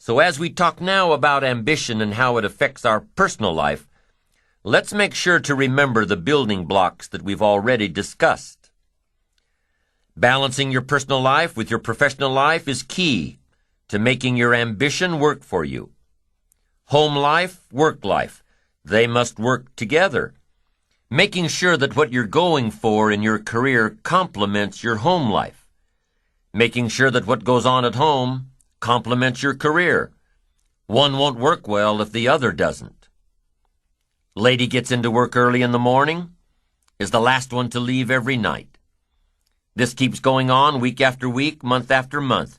So as we talk now about ambition and how it affects our personal life, let's make sure to remember the building blocks that we've already discussed. Balancing your personal life with your professional life is key to making your ambition work for you. Home life, work life, they must work together. Making sure that what you're going for in your career complements your home life. Making sure that what goes on at home complements your career. One won't work well if the other doesn't. Lady gets into work early in the morning, is the last one to leave every night. This keeps going on week after week, month after month.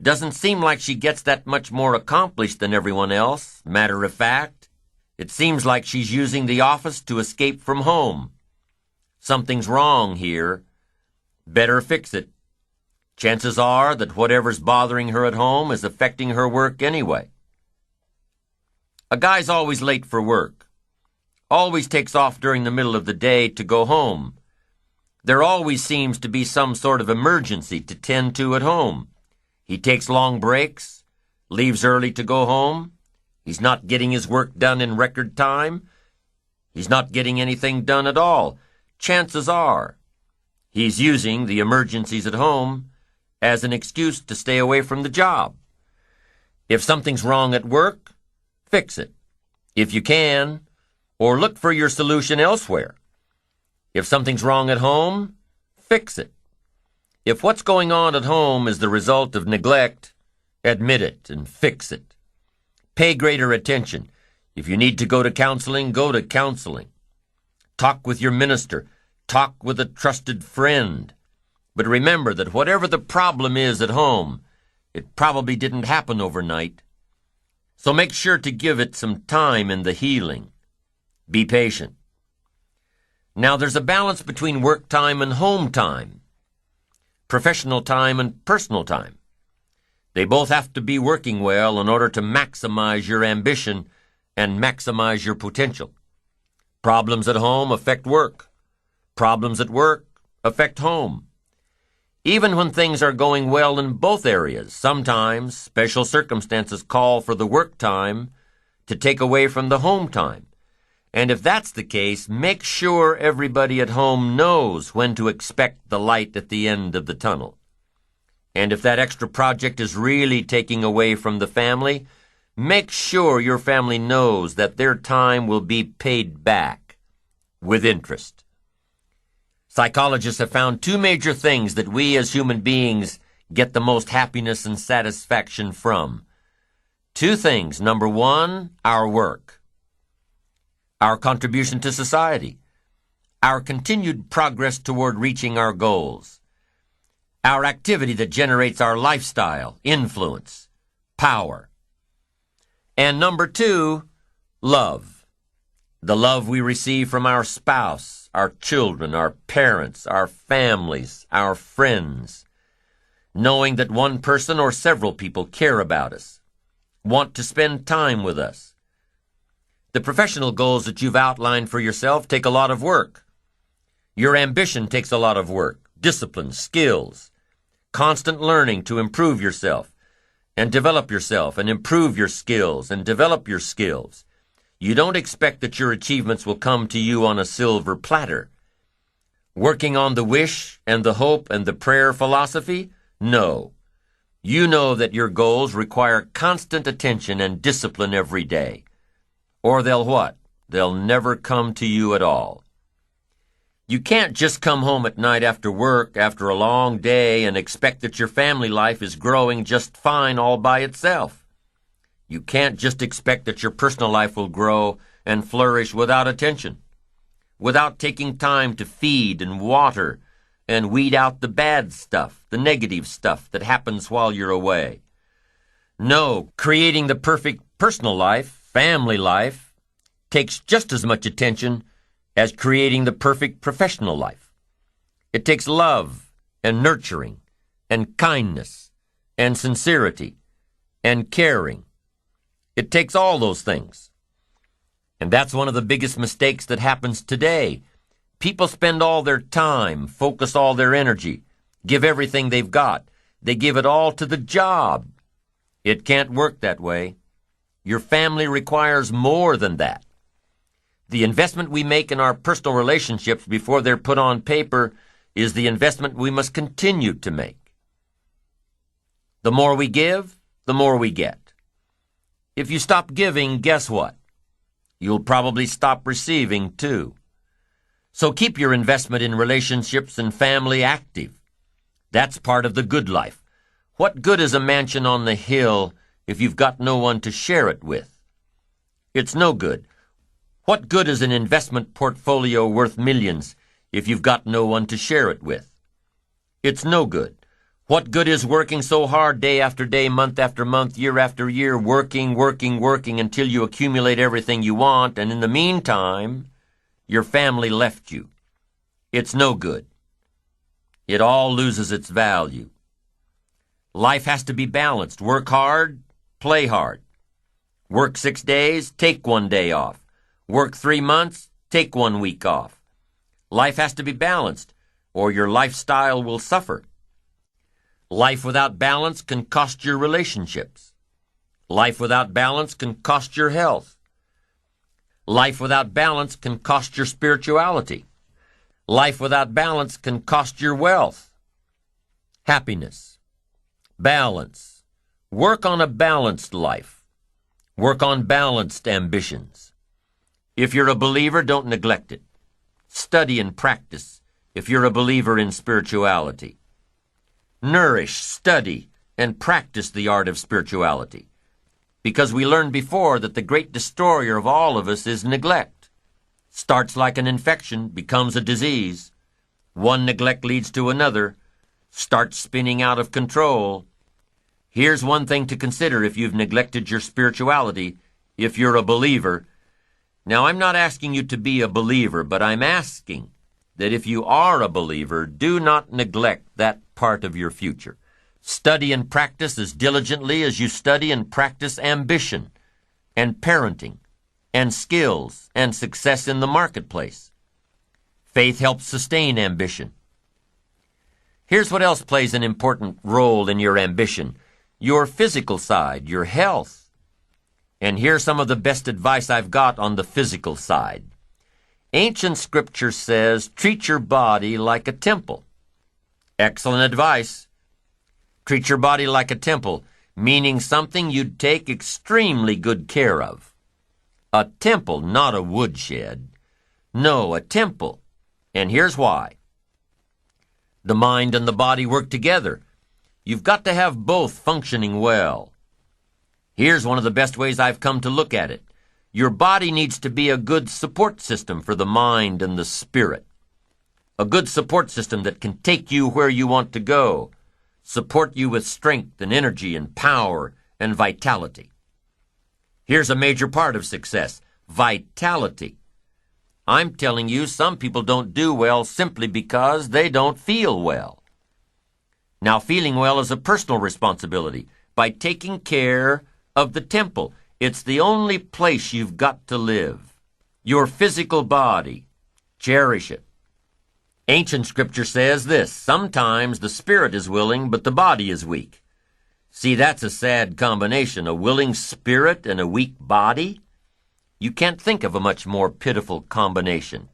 Doesn't seem like she gets that much more accomplished than everyone else. Matter of fact, it seems like she's using the office to escape from home. Something's wrong here. Better fix it. Chances are that whatever's bothering her at home is affecting her work anyway. A guy's always late for work. Always takes off during the middle of the day to go home. There always seems to be some sort of emergency to tend to at home. He takes long breaks, leaves early to go home. He's not getting his work done in record time. He's not getting anything done at all. Chances are he's using the emergencies at home as an excuse to stay away from the job. If something's wrong at work, fix it, if you can, or look for your solution elsewhere. If something's wrong at home, fix it. If what's going on at home is the result of neglect, admit it and fix it. Pay greater attention. If you need to go to counseling, go to counseling. Talk with your minister. Talk with a trusted friend. But remember that whatever the problem is at home, it probably didn't happen overnight. So make sure to give it some time in the healing. Be patient. Now there's a balance between work time and home time, professional time and personal time. They both have to be working well in order to maximize your ambition and maximize your potential. Problems at home affect work. Problems at work affect home. Even when things are going well in both areas, sometimes special circumstances call for the work time to take away from the home time. And if that's the case, make sure everybody at home knows when to expect the light at the end of the tunnel. And if that extra project is really taking away from the family, make sure your family knows that their time will be paid back with interest. Psychologists have found two major things that we as human beings get the most happiness and satisfaction from. Two things. Number one, our work, our contribution to society, our continued progress toward reaching our goals, our activity that generates our lifestyle, influence, power. And number two, love. The love we receive from our spouse, our children, our parents, our families, our friends. Knowing that one person or several people care about us, want to spend time with us. The professional goals that you've outlined for yourself take a lot of work. Your ambition takes a lot of work, discipline, skills, constant learning to improve yourself and develop yourself and improve your skills and develop your skills. You don't expect that your achievements will come to you on a silver platter. Working on the wish and the hope and the prayer philosophy? No. You know that your goals require constant attention and discipline every day. Or they'll what? They'll never come to you at all. You can't just come home at night after work, after a long day, and expect that your family life is growing just fine all by itself. You can't just expect that your personal life will grow and flourish without attention, without taking time to feed and water and weed out the bad stuff, the negative stuff that happens while you're away. No, creating the perfect personal life, family life, takes just as much attention as creating the perfect professional life. It takes love and nurturing and kindness and sincerity and caring. It takes all those things. And that's one of the biggest mistakes that happens today. People spend all their time, focus all their energy, give everything they've got. They give it all to the job. It can't work that way. Your family requires more than that. The investment we make in our personal relationships before they're put on paper is the investment we must continue to make. The more we give, the more we get. If you stop giving, guess what? You'll probably stop receiving too. So keep your investment in relationships and family active. That's part of the good life. What good is a mansion on the hill if you've got no one to share it with? It's no good. What good is an investment portfolio worth millions if you've got no one to share it with? It's no good. What good is working so hard day after day, month after month, year after year, working until you accumulate everything you want, and in the meantime, your family left you? It's no good. It all loses its value. Life has to be balanced. Work hard, play hard. Work 6 days, take 1 day off. Work 3 months, take 1 week off. Life has to be balanced, or your lifestyle will suffer. Life without balance can cost your relationships. Life without balance can cost your health. Life without balance can cost your spirituality. Life without balance can cost your wealth. Happiness. Balance. Work on a balanced life. Work on balanced ambitions. If you're a believer, don't neglect it. Study and practice if you're a believer in spirituality. Nourish, study, and practice the art of spirituality. Because we learned before that the great destroyer of all of us is neglect. Starts like an infection, becomes a disease. One neglect leads to another, starts spinning out of control. Here's one thing to consider if you've neglected your spirituality, if you're a believer. Now, I'm not asking you to be a believer, but I'm asking that if you are a believer, do not neglect that part of your future. Study and practice as diligently as you study and practice ambition and parenting and skills and success in the marketplace. Faith helps sustain ambition. Here's what else plays an important role in your ambition: your physical side, your health. And here's some of the best advice I've got on the physical side. Ancient scripture says, treat your body like a temple. Excellent advice. Treat your body like a temple, meaning something you'd take extremely good care of. A temple, not a woodshed. No, a temple. And here's why. The mind and the body work together. You've got to have both functioning well. Here's one of the best ways I've come to look at it. Your body needs to be a good support system for the mind and the spirit. A good support system that can take you where you want to go, support you with strength and energy and power and vitality. Here's a major part of success: vitality. I'm telling you, some people don't do well simply because they don't feel well. Now, feeling well is a personal responsibility. By taking care of the temple, it's the only place you've got to live. Your physical body. Cherish it. Ancient scripture says this: sometimes the spirit is willing, but the body is weak. See, that's a sad combination, a willing spirit and a weak body. You can't think of a much more pitiful combination.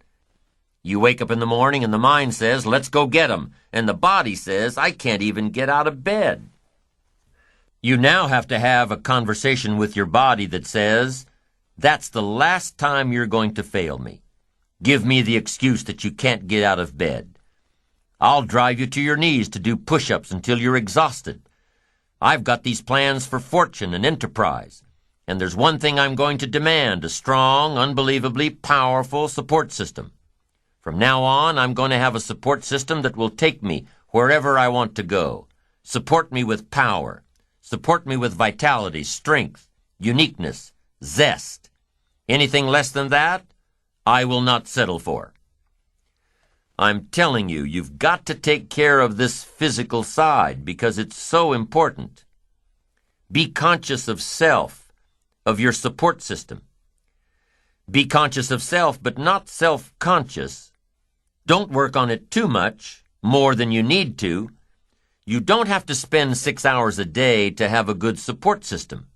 You wake up in the morning and the mind says, let's go get 'em, and the body says, I can't even get out of bed. You now have to have a conversation with your body that says, that's the last time you're going to fail me. Give me the excuse that you can't get out of bed. I'll drive you to your knees to do push-ups until you're exhausted. I've got these plans for fortune and enterprise, and there's one thing I'm going to demand: a strong, unbelievably powerful support system. From now on, I'm going to have a support system that will take me wherever I want to go. Support me with power. Support me with vitality, strength, uniqueness, zest. Anything less than that, I will not settle for. I'm telling you, you've got to take care of this physical side because it's so important. Be conscious of self, of your support system. Be conscious of self, but not self-conscious. Don't work on it too much, more than you need to. You don't have to spend 6 hours a day to have a good support system.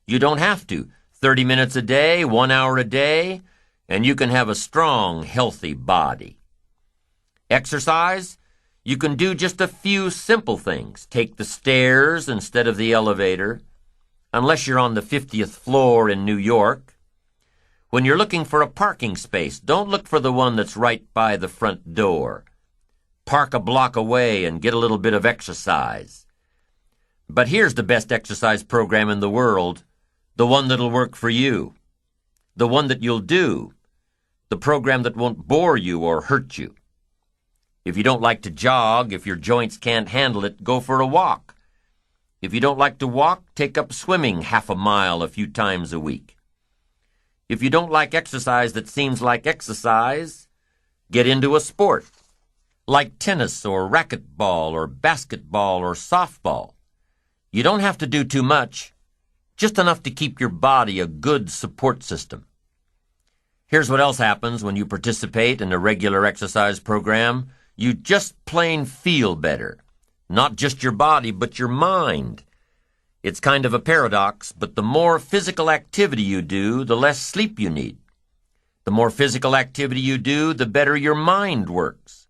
You don't have to. 30 minutes a day, 1 hour a day, and you can have a strong, healthy body. Exercise? You can do just a few simple things. Take the stairs instead of the elevator, unless you're on the 50th floor in New York. When you're looking for a parking space, don't look for the one that's right by the front door. Park a block away and get a little bit of exercise. But here's the best exercise program in the world, the one that'll work for you, the one that you'll do, the program that won't bore you or hurt you. If you don't like to jog, if your joints can't handle it, go for a walk. If you don't like to walk, take up swimming half a mile a few times a week. If you don't like exercise that seems like exercise, get into a sport, like tennis or racquetball or basketball or softball. You don't have to do too much, just enough to keep your body a good support system. Here's what else happens when you participate in a regular exercise program. You just plain feel better. Not just your body, but your mind. It's kind of a paradox, but the more physical activity you do, the less sleep you need. The more physical activity you do, the better your mind works.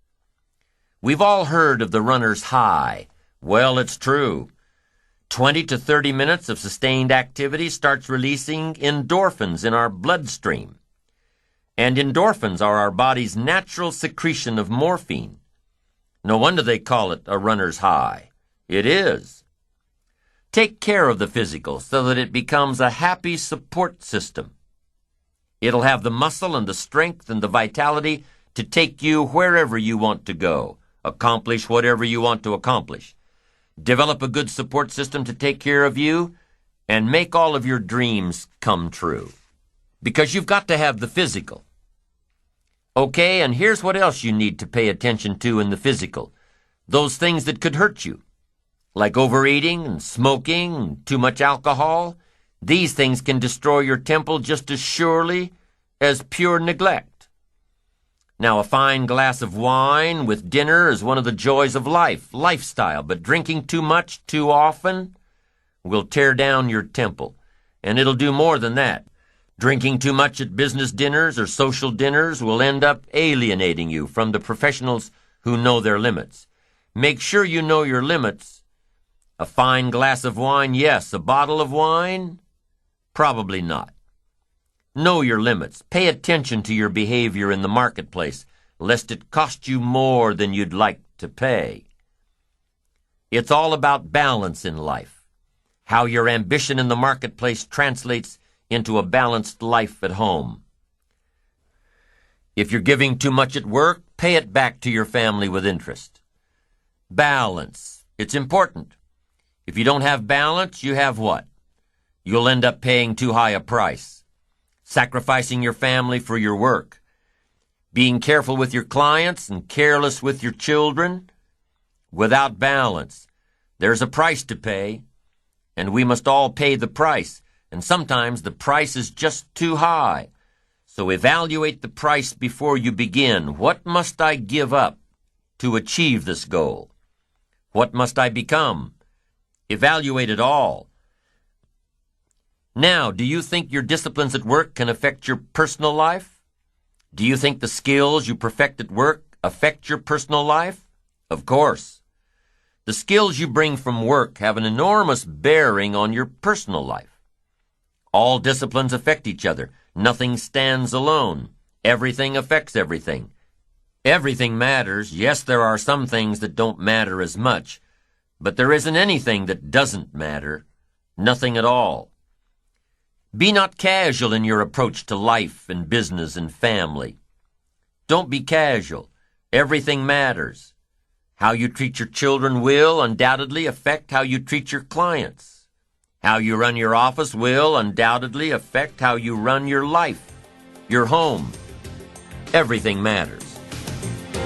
We've all heard of the runner's high. Well, it's true. 20 to 30 minutes of sustained activity starts releasing endorphins in our bloodstream. And endorphins are our body's natural secretion of morphine. No wonder they call it a runner's high. It is. Take care of the physical so that it becomes a happy support system. It'll have the muscle and the strength and the vitality to take you wherever you want to go, accomplish whatever you want to accomplish. Develop a good support system to take care of you and make all of your dreams come true. Because you've got to have the physical. Okay, and here's what else you need to pay attention to in the physical. Those things that could hurt you, like overeating and smoking and too much alcohol. These things can destroy your temple just as surely as pure neglect. Now, a fine glass of wine with dinner is one of the joys of life, lifestyle, but drinking too much too often will tear down your temple, and it'll do more than that. Drinking too much at business dinners or social dinners will end up alienating you from the professionals who know their limits. Make sure you know your limits. A fine glass of wine, yes. A bottle of wine, probably not. Know your limits. Pay attention to your behavior in the marketplace, lest it cost you more than you'd like to pay. It's all about balance in life, how your ambition in the marketplace translates into a balanced life at home. If you're giving too much at work, pay it back to your family with interest. Balance. It's important. If you don't have balance, you have what? You'll end up paying too high a price. Sacrificing your family for your work, being careful with your clients and careless with your children. Without balance, there's a price to pay, and we must all pay the price, and sometimes the price is just too high. So evaluate the price before you begin. What must I give up to achieve this goal? What must I become? Evaluate it all. Now, do you think your disciplines at work can affect your personal life? Do you think the skills you perfect at work affect your personal life? Of course. The skills you bring from work have an enormous bearing on your personal life. All disciplines affect each other. Nothing stands alone. Everything affects everything. Everything matters. Yes, there are some things that don't matter as much, but there isn't anything that doesn't matter. Nothing at all. Be not casual in your approach to life and business and family. Don't be casual. Everything matters. How you treat your children will undoubtedly affect how you treat your clients. How you run your office will undoubtedly affect how you run your life, your home. Everything matters.